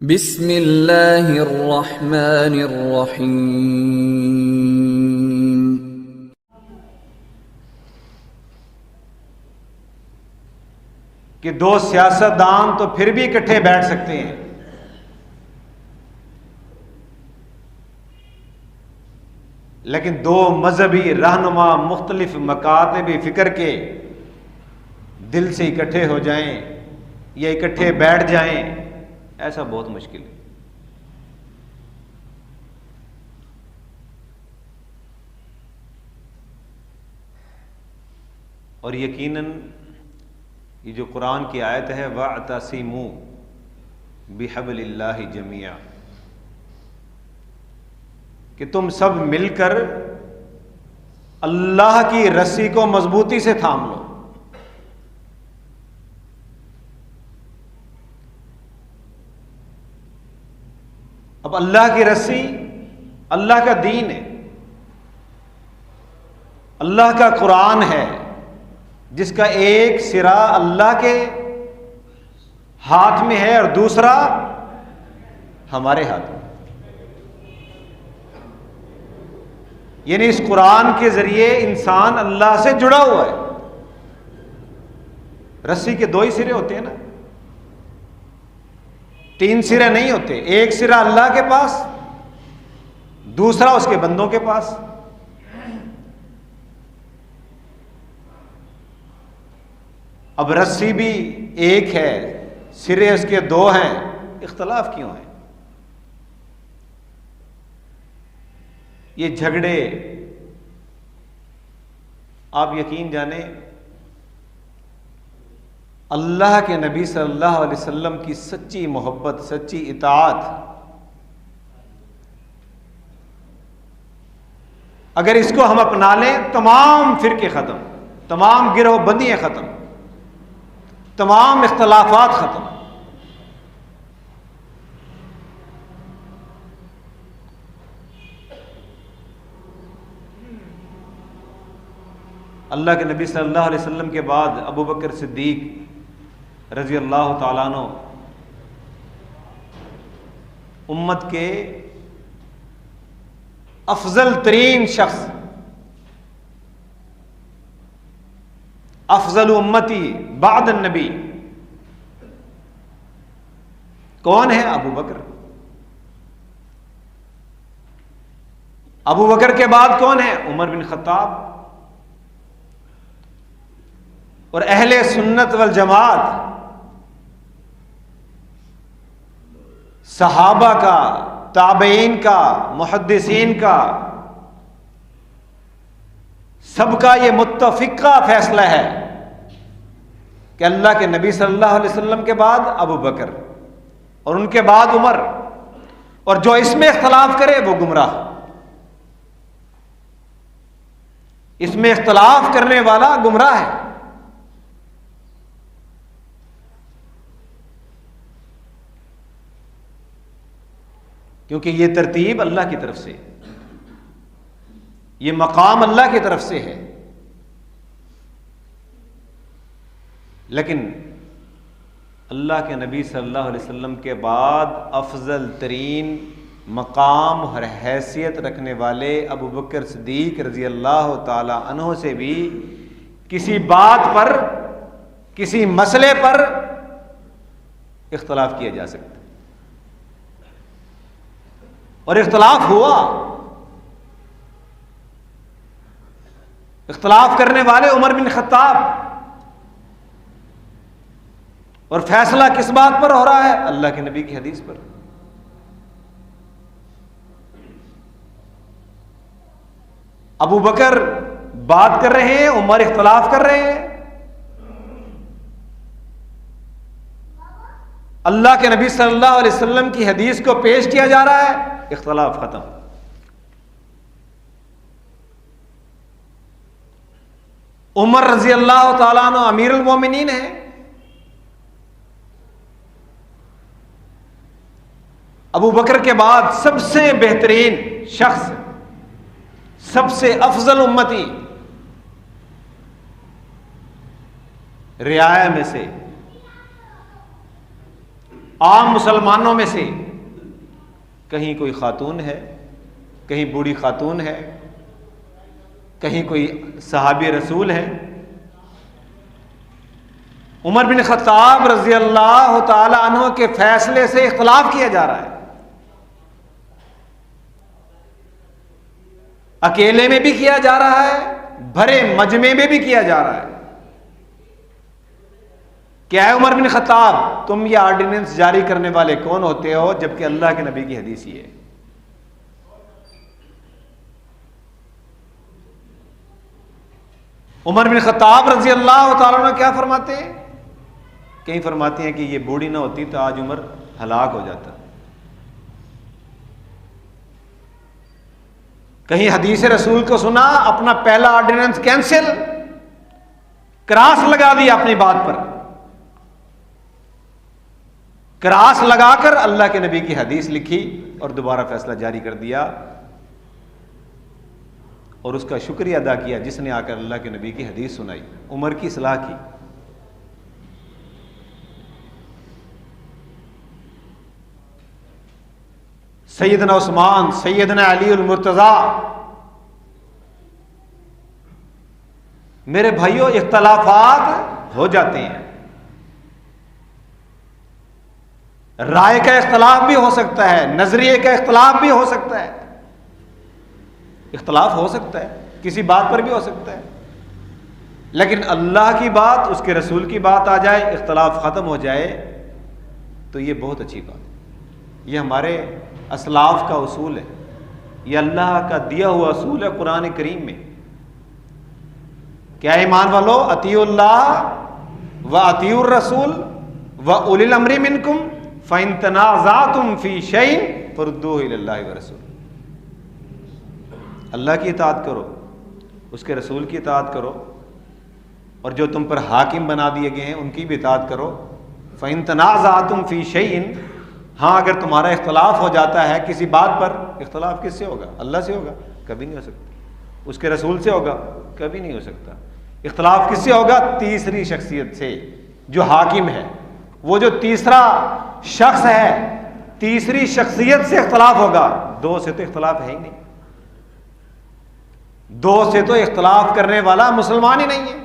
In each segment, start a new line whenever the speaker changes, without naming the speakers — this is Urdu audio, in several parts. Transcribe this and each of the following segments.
بسم اللہ الرحمن الرحیم۔
کہ دو سیاستدان تو پھر بھی اکٹھے بیٹھ سکتے ہیں، لیکن دو مذہبی رہنما مختلف مکاتب فکر کے دل سے اکٹھے ہو جائیں یا اکٹھے بیٹھ جائیں، ایسا بہت مشکل ہے۔ اور یقیناً یہ جو قرآن کی آیت ہے وَاعْتَصِمُوا بِحَبْلِ اللَّهِ جَمِيعًا، کہ تم سب مل کر اللہ کی رسی کو مضبوطی سے تھام لو۔ اب اللہ کی رسی اللہ کا دین ہے، اللہ کا قرآن ہے، جس کا ایک سرا اللہ کے ہاتھ میں ہے اور دوسرا ہمارے ہاتھ میں۔ یعنی اس قرآن کے ذریعے انسان اللہ سے جڑا ہوا ہے۔ رسی کے دو ہی سرے ہوتے ہیں نا، تین سرے نہیں ہوتے۔ ایک سرا اللہ کے پاس، دوسرا اس کے بندوں کے پاس۔ اب رسی بھی ایک ہے، سرے اس کے دو ہیں، اختلاف کیوں ہیں؟ یہ جھگڑے آپ یقین جانیں، اللہ کے نبی صلی اللہ علیہ وسلم کی سچی محبت، سچی اطاعت اگر اس کو ہم اپنا لیں، تمام فرقے ختم، تمام گروہ بندیاں ختم، تمام اختلافات ختم۔ اللہ کے نبی صلی اللہ علیہ وسلم کے بعد ابو بکر صدیق رضی اللہ تعالیٰ عنہ امت کے افضل ترین شخص، افضل امتی بعد النبی کون ہے؟ ابو بکر۔ ابو بکر کے بعد کون ہے؟ عمر بن خطاب۔ اور اہل سنت والجماعت صحابہ کا، تابعین کا، محدثین کا، سب کا یہ متفقہ فیصلہ ہے کہ اللہ کے نبی صلی اللہ علیہ وسلم کے بعد ابو بکر اور ان کے بعد عمر، اور جو اس میں اختلاف کرے وہ گمراہ۔ اس میں اختلاف کرنے والا گمراہ ہے۔ کیونکہ یہ ترتیب اللہ کی طرف سے، یہ مقام اللہ کی طرف سے ہے، لیکن اللہ کے نبی صلی اللہ علیہ وسلم کے بعد افضل ترین مقام اور حیثیت رکھنے والے ابو بکر صدیق رضی اللہ تعالی عنہ سے بھی کسی بات پر، کسی مسئلے پر اختلاف کیا جا سکتا ہے، اور اختلاف ہوا۔ اختلاف کرنے والے عمر بن خطاب، اور فیصلہ کس بات پر ہو رہا ہے؟ اللہ کے نبی کی حدیث پر۔ ابو بکر بات کر رہے ہیں، عمر اختلاف کر رہے ہیں۔ اللہ کے نبی صلی اللہ علیہ وسلم کی حدیث کو پیش کیا جا رہا ہے، اختلاف ختم۔ عمر رضی اللہ تعالیٰ عنہ امیر المومنین ہیں، ابو بکر کے بعد سب سے بہترین شخص، سب سے افضل امتی، رعایا میں سے عام مسلمانوں میں سے کہیں کوئی خاتون ہے، کہیں بوڑھی خاتون ہے، کہیں کوئی صحابی رسول ہے، عمر بن خطاب رضی اللہ تعالی عنہ کے فیصلے سے اختلاف کیا جا رہا ہے، اکیلے میں بھی کیا جا رہا ہے، بھرے مجمع میں بھی کیا جا رہا ہے۔ کیا ہے عمر بن خطاب، تم یہ آرڈیننس جاری کرنے والے کون ہوتے ہو، جبکہ اللہ کے نبی کی حدیث یہ ہے۔ عمر بن خطاب رضی اللہ تعالیٰ عنہ کیا فرماتے ہیں؟ کہیں فرماتے ہیں کہ یہ بوڑھی نہ ہوتی تو آج عمر ہلاک ہو جاتا، کہیں حدیث رسول کو سنا، اپنا پہلا آرڈیننس کینسل، کراس لگا دیا اپنی بات پر، کراس لگا کر اللہ کے نبی کی حدیث لکھی اور دوبارہ فیصلہ جاری کر دیا، اور اس کا شکریہ ادا کیا جس نے آ کر اللہ کے نبی کی حدیث سنائی، عمر کی اصلاح کی۔ سیدنا عثمان، سیدنا علی المرتضیٰ، میرے بھائیوں اختلافات ہو جاتے ہیں، رائے کا اختلاف بھی ہو سکتا ہے، نظریے کا اختلاف بھی ہو سکتا ہے، اختلاف ہو سکتا ہے، کسی بات پر بھی ہو سکتا ہے، لیکن اللہ کی بات، اس کے رسول کی بات آ جائے، اختلاف ختم ہو جائے تو یہ بہت اچھی بات ہے۔ یہ ہمارے اسلاف کا اصول ہے، یہ اللہ کا دیا ہوا اصول ہے قرآن کریم میں۔ کیا ایمان والو، اطیعوا اللہ و اطیعوا الرسول و اولی الامر منکم فإن تنازعتم فی شیء فردوہ الی اللہ والرسول۔ اللہ کی اطاعت کرو، اس کے رسول کی اطاعت کرو، اور جو تم پر حاکم بنا دیے گئے ہیں ان کی بھی اطاعت کرو۔ فإن تنازعتم فی شیء، ہاں اگر تمہارا اختلاف ہو جاتا ہے کسی بات پر، اختلاف کس سے ہوگا؟ اللہ سے ہوگا؟ کبھی نہیں ہو سکتا۔ اس کے رسول سے ہوگا؟ کبھی نہیں ہو سکتا۔ اختلاف کس سے ہوگا؟ تیسری شخصیت سے، جو حاکم ہے، وہ جو تیسرا شخص ہے، تیسری شخصیت سے اختلاف ہوگا۔ دو سے تو اختلاف ہے ہی نہیں، دو سے تو اختلاف کرنے والا مسلمان ہی نہیں ہے۔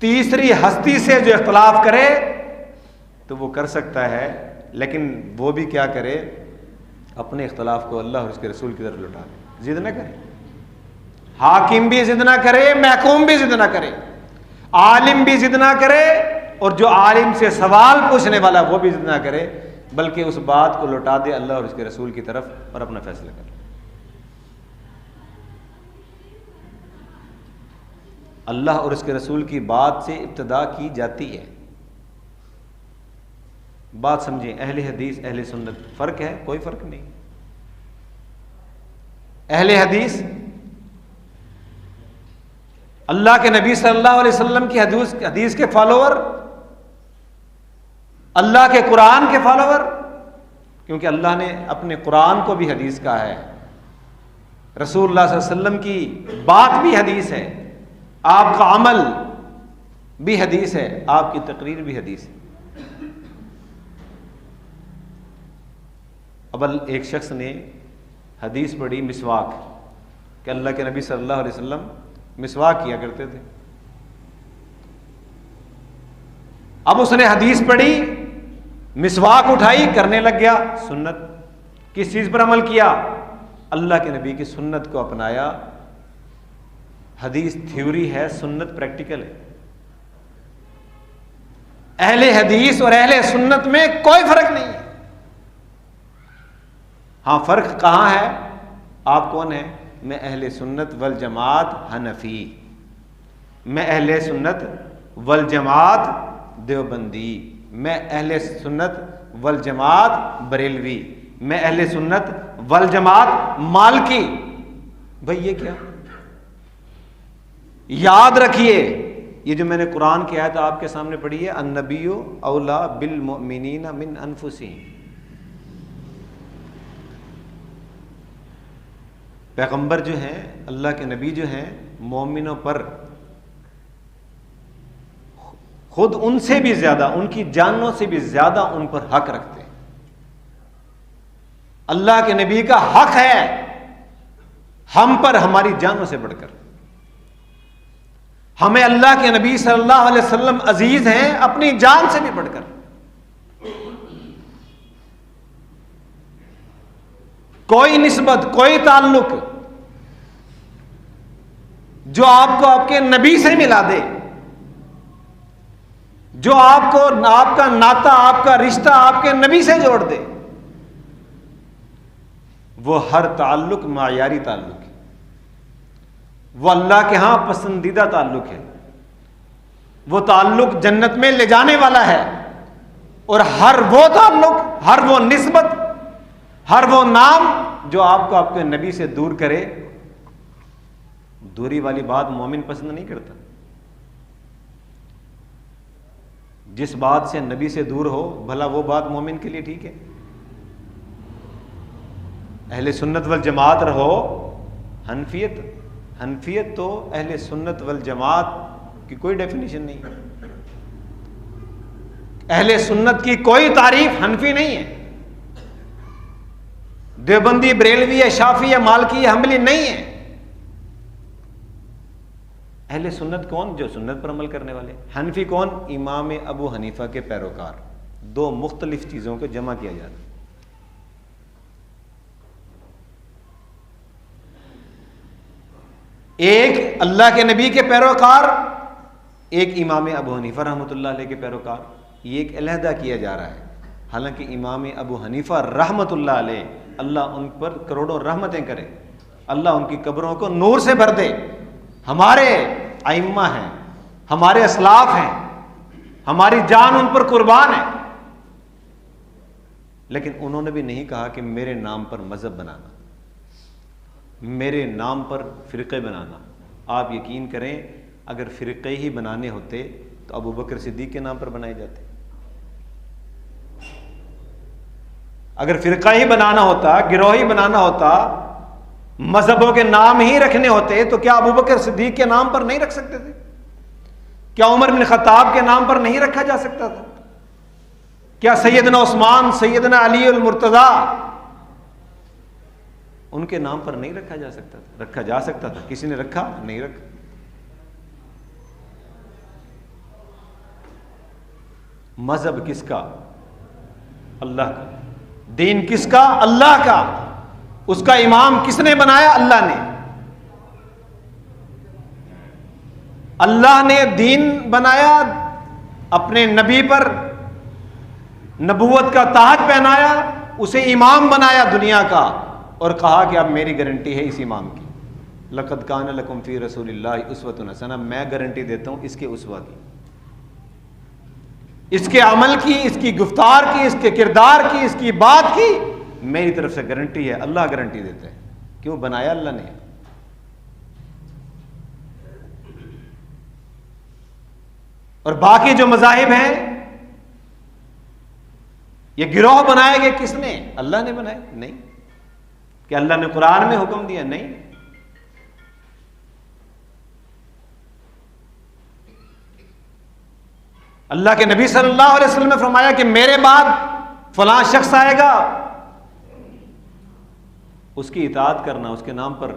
تیسری ہستی سے جو اختلاف کرے تو وہ کر سکتا ہے، لیکن وہ بھی کیا کرے؟ اپنے اختلاف کو اللہ اور اس کے رسول کی طرف لوٹا دے، ضد نہ کرے۔ حاکم بھی ضد نہ کرے، محکوم بھی ضد نہ کرے، عالم بھی ضد نہ کرے، اور جو عالم سے سوال پوچھنے والا وہ بھی ضد نہ کرے، بلکہ اس بات کو لوٹا دے اللہ اور اس کے رسول کی طرف اور اپنا فیصلہ کرے۔ اللہ اور اس کے رسول کی بات سے ابتدا کی جاتی ہے۔ بات سمجھیں، اہل حدیث اہل سنت فرق ہے؟ کوئی فرق نہیں۔ اہل حدیث اللہ کے نبی صلی اللہ علیہ وسلم کی حدیث کے فالوور، اللہ کے قرآن کے فالوور، کیونکہ اللہ نے اپنے قرآن کو بھی حدیث کہا ہے، رسول اللہ صلی اللہ علیہ وسلم کی بات بھی حدیث ہے، آپ کا عمل بھی حدیث ہے، آپ کی تقریر بھی حدیث ہے۔ اب ایک شخص نے حدیث پڑھی مسواک، کہ اللہ کے نبی صلی اللہ علیہ وسلم مسواک کیا کرتے تھے۔ اب اس نے حدیث پڑھی، مسواک اٹھائی، کرنے لگ گیا، سنت۔ کس چیز پر عمل کیا؟ اللہ کے نبی کی سنت کو اپنایا۔ حدیث تھیوری ہے، سنت پریکٹیکل ہے۔ اہل حدیث اور اہل سنت میں کوئی فرق نہیں ہے۔ ہاں فرق کہاں ہے؟ آپ کون ہیں؟ میں اہل سنت والجماعت حنفی، میں اہل سنت والجماعت دیوبندی، میں اہل سنت والجماعت بریلوی، میں اہل سنت والجماعت مالکی۔ بھئی یہ کیا؟ یاد رکھیے، یہ جو میں نے قرآن کی آیت آپ کے سامنے پڑھی ہے، النبی اولا بالمؤمنین من انفسہم، پیغمبر جو ہیں، اللہ کے نبی جو ہیں، مومنوں پر خود ان سے بھی زیادہ، ان کی جانوں سے بھی زیادہ ان پر حق رکھتے ہیں۔ اللہ کے نبی کا حق ہے ہم پر ہماری جانوں سے بڑھ کر۔ ہمیں اللہ کے نبی صلی اللہ علیہ وسلم عزیز ہیں اپنی جان سے بھی بڑھ کر۔ کوئی نسبت، کوئی تعلق جو آپ کو آپ کے نبی سے ملا دے، جو آپ کو آپ کا ناطہ، آپ کا رشتہ آپ کے نبی سے جوڑ دے، وہ ہر تعلق معیاری تعلق ہے، وہ اللہ کے ہاں پسندیدہ تعلق ہے، وہ تعلق جنت میں لے جانے والا ہے۔ اور ہر وہ تعلق، ہر وہ نسبت، ہر وہ نام جو آپ کو آپ کے نبی سے دور کرے، دوری والی بات مومن پسند نہیں کرتا۔ جس بات سے نبی سے دور ہو بھلا وہ بات مومن کے لیے ٹھیک ہے۔ اہل سنت والجماعت رہو، حنفیت تو اہل سنت والجماعت کی کوئی ڈیفینیشن نہیں ہے۔ اہل سنت کی کوئی تعریف حنفی نہیں ہے، دیوبندی، بریلوی ہے، شافعی ہے، مالکی ہے، حنبلی نہیں ہے۔ اہل سنت کون؟ جو سنت پر عمل کرنے والے۔ حنفی کون؟ امام ابو حنیفہ کے پیروکار۔ دو مختلف چیزوں کو جمع کیا جاتا ہے۔ ایک اللہ کے نبی کے پیروکار، ایک امام ابو حنیفہ رحمۃ اللہ علیہ کے پیروکار، یہ ایک علیحدہ کیا جا رہا ہے۔ حالانکہ امام ابو حنیفہ رحمۃ اللہ علیہ، اللہ ان پر کروڑوں رحمتیں کرے، اللہ ان کی قبروں کو نور سے بھر دے، ہمارے ائمہ ہیں، ہمارے اسلاف ہیں، ہماری جان ان پر قربان ہے۔ لیکن انہوں نے بھی نہیں کہا کہ میرے نام پر مذہب بنانا، میرے نام پر فرقے بنانا۔ آپ یقین کریں اگر فرقے ہی بنانے ہوتے تو ابو بکر صدیق کے نام پر بنائے جاتے۔ اگر فرقہ ہی بنانا ہوتا، گروہ ہی بنانا ہوتا، مذہبوں کے نام ہی رکھنے ہوتے تو کیا ابو بکر صدیق کے نام پر نہیں رکھ سکتے تھے؟ کیا عمر بن خطاب کے نام پر نہیں رکھا جا سکتا تھا؟ کیا سیدنا عثمان، سیدنا علی المرتضیٰ ان کے نام پر نہیں رکھا جا سکتا تھا؟ رکھا جا سکتا تھا۔ کسی نے رکھا؟ نہیں رکھا۔ مذہب کس کا؟ اللہ کا۔ دین کس کا؟ اللہ کا۔ اس کا امام کس نے بنایا؟ اللہ نے۔ اللہ نے دین بنایا، اپنے نبی پر نبوت کا تاج پہنایا، اسے امام بنایا دنیا کا، اور کہا کہ اب میری گارنٹی ہے اس امام کی۔ لقد کان لکم فی رسول اللہ اسوۃ حسنہ، میں گارنٹی دیتا ہوں اس کے اسوہ کی، اس کے عمل کی، اس کی گفتار کی، اس کے کردار کی، اس کی بات کی میری طرف سے گارنٹی ہے۔ اللہ گارنٹی دیتا ہے، کیوں؟ بنایا اللہ نے۔ اور باقی جو مذاہب ہیں، یہ گروہ بنائے گئے کس نے؟ اللہ نے بنائے؟ نہیں۔ کہ اللہ نے قرآن میں حکم دیا؟ نہیں۔ اللہ کے نبی صلی اللہ علیہ وسلم نے فرمایا کہ میرے بعد فلاں شخص آئے گا، اس کی اطاعت کرنا، اس کے نام پر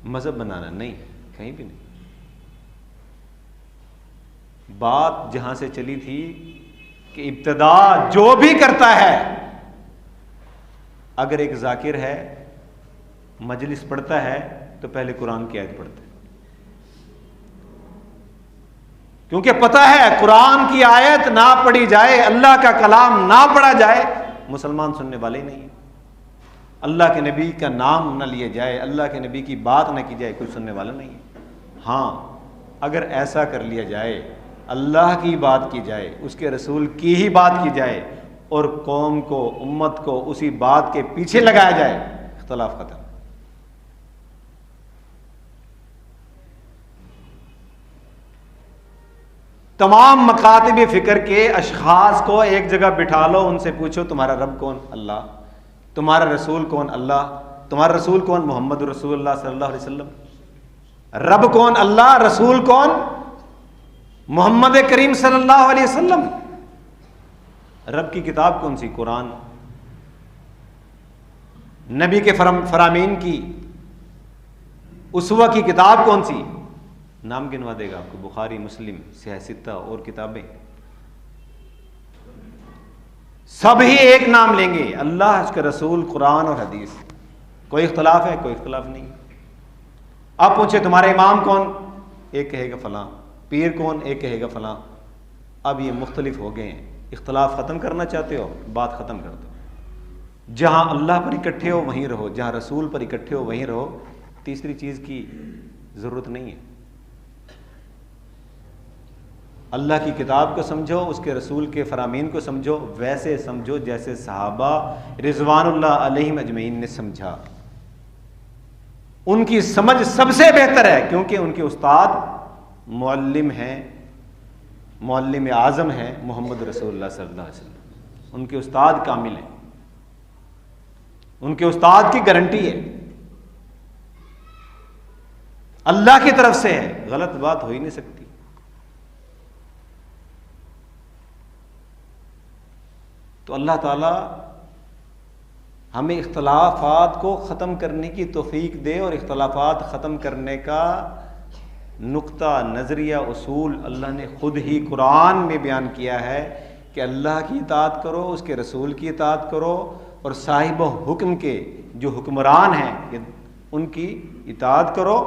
مذہب بنانا؟ نہیں، کہیں بھی نہیں۔ بات جہاں سے چلی تھی کہ ابتدا جو بھی کرتا ہے، اگر ایک ذاکر ہے، مجلس پڑھتا ہے تو پہلے قرآن کی آیت پڑھتا ہے، کیونکہ پتہ ہے قرآن کی آیت نہ پڑھی جائے، اللہ کا کلام نہ پڑھا جائے، مسلمان سننے والے ہی نہیں ہیں۔ اللہ کے نبی کا نام نہ لیا جائے، اللہ کے نبی کی بات نہ کی جائے، کوئی سننے والا نہیں ہے۔ ہاں، اگر ایسا کر لیا جائے، اللہ کی بات کی جائے، اس کے رسول کی ہی بات کی جائے، اور قوم کو، امت کو اسی بات کے پیچھے لگایا جائے، اختلاف ختم۔ تمام مکاتب فکر کے اشخاص کو ایک جگہ بٹھا لو، ان سے پوچھو تمہارا رب کون؟ اللہ۔ تمہارا رسول کون؟ اللہ۔ تمہارا رسول کون؟ محمد رسول اللہ صلی اللہ علیہ وسلم۔ رب کون؟ اللہ۔ رسول کون؟ محمد کریم صلی اللہ علیہ وسلم، رب کی کتاب کون سی؟ قرآن۔ نبی کے فرامین کی اسوہ کی کتاب کون سی؟ نام گنوا دے گا آپ کو، بخاری، مسلم، صحیح ستہ اور کتابیں، سب ہی ایک نام لیں گے، اللہ، اس کے رسول، قرآن اور حدیث۔ کوئی اختلاف ہے؟ کوئی اختلاف نہیں۔ آپ پوچھے تمہارے امام کون؟ ایک کہے گا فلاں۔ پیر کون؟ ایک کہے گا فلاں۔ اب یہ مختلف ہو گئے ہیں، اختلاف ختم کرنا چاہتے ہو، بات ختم کر دو۔ جہاں اللہ پر اکٹھے ہو وہیں رہو، جہاں رسول پر اکٹھے ہو وہیں رہو، تیسری چیز کی ضرورت نہیں ہے۔ اللہ کی کتاب کو سمجھو، اس کے رسول کے فرامین کو سمجھو، ویسے سمجھو جیسے صحابہ رضوان اللہ علیہم اجمعین نے سمجھا۔ ان کی سمجھ سب سے بہتر ہے، کیونکہ ان کے استاد معلم ہیں، معلم اعظم ہیں محمد رسول اللہ صلی اللہ علیہ وسلم۔ ان کے استاد کامل ہیں، ان کے استاد کی گارنٹی ہے، اللہ کی طرف سے ہے، غلط بات ہو ہی نہیں سکتی۔ تو اللہ تعالی ہمیں اختلافات کو ختم کرنے کی توفیق دے، اور اختلافات ختم کرنے کا نقطہ، نظریہ، اصول اللہ نے خود ہی قرآن میں بیان کیا ہے کہ اللہ کی اطاعت کرو، اس کے رسول کی اطاعت کرو، اور صاحب حکم کے جو حکمران ہیں ان کی اطاعت کرو۔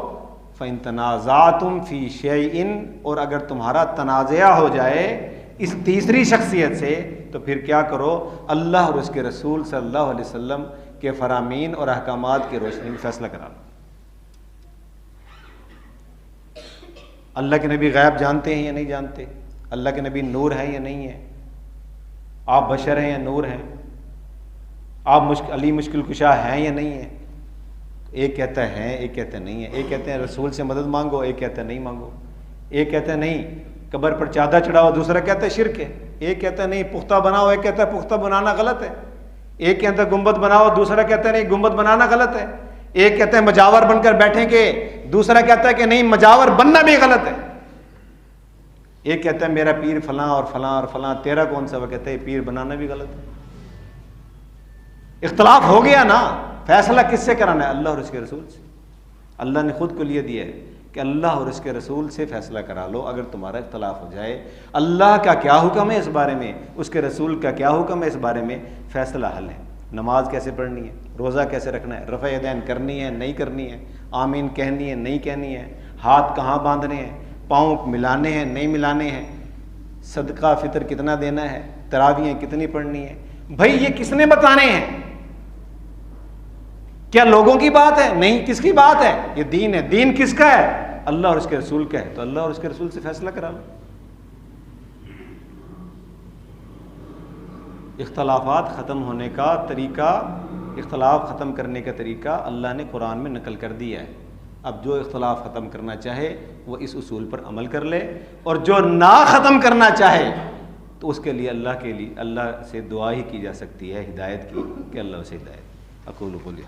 فَإِن تَنَازَعْتُمْ فِي شَيْءٍ، اور اگر تمہارا تنازعہ ہو جائے اس تیسری شخصیت سے تو پھر کیا کرو؟ اللہ اور اس کے رسول صلی اللہ علیہ وسلم کے فرامین اور احکامات کی روشنی میں فیصلہ کرا لو۔ اللہ کے نبی غیب جانتے ہیں یا نہیں جانتے؟ اللہ کے نبی نور ہیں یا نہیں ہیں؟ آپ بشر ہیں یا نور ہیں؟ آپ علی مشکل کشا ہیں یا نہیں ہیں؟ ایک کہتا ہے ہیں، ایک کہتا ہے نہیں ہے۔ ایک کہتے ہیں رسول سے مدد مانگو، ایک کہتا ہے نہیں مانگو۔ ایک کہتا ہے نہیں قبر پر چادر چڑھاؤ، دوسرا کہتا ہے شرک ہے۔ ایک کہتا ہے نہیں پختہ بناؤ، ایک کہتا ہے پختہ بنانا غلط ہے۔ ایک کہتا ہے گنبد بناؤ، دوسرا کہتا ہے نہیں گنبد بنانا غلط ہے۔ ایک کہتا ہے مجاور بن کر بیٹھیں گے، دوسرا کہتا ہے کہ نہیں مجاور بننا بھی غلط ہے۔ ایک کہتا ہے میرا پیر فلاں اور فلاں اور فلاں، تیرا کون سا؟ وہ کہتا ہے پیر بنانا بھی غلط ہے۔ اختلاف ہو گیا نا، فیصلہ کس سے کرانا ہے؟ اللہ اور اس کے رسول سے۔ اللہ نے خود کو لیے دیا ہے کہ اللہ اور اس کے رسول سے فیصلہ کرا لو۔ اگر تمہارا اختلاف ہو جائے، اللہ کا کیا حکم ہے اس بارے میں، اس کے رسول کا کیا حکم ہے اس بارے میں، فیصلہ حل ہے۔ نماز کیسے پڑھنی ہے، روزہ کیسے رکھنا ہے، رفع یدین کرنی ہے نہیں کرنی ہے، آمین کہنی ہے نہیں کہنی ہے، ہاتھ کہاں باندھنے ہیں، پاؤں ملانے ہیں نہیں ملانے ہیں، صدقہ فطر کتنا دینا ہے، تراویحیں کتنی پڑھنی ہے۔ بھائی یہ کس نے بتانے ہیں؟ کیا لوگوں کی بات ہے؟ نہیں۔ کس کی بات ہے؟ یہ دین ہے۔ دین کس کا ہے؟ اللہ اور اس کے رسول کا ہے۔ تو اللہ اور اس کے رسول سے فیصلہ کرا لو۔ اختلافات ختم ہونے کا طریقہ، اختلاف ختم کرنے کا طریقہ اللہ نے قرآن میں نقل کر دیا ہے۔ اب جو اختلاف ختم کرنا چاہے وہ اس اصول پر عمل کر لے، اور جو نہ ختم کرنا چاہے تو اس کے لیے اللہ سے دعا ہی کی جا سکتی ہے ہدایت کی، کہ اللہ اسے ہدایت۔ اقول قولی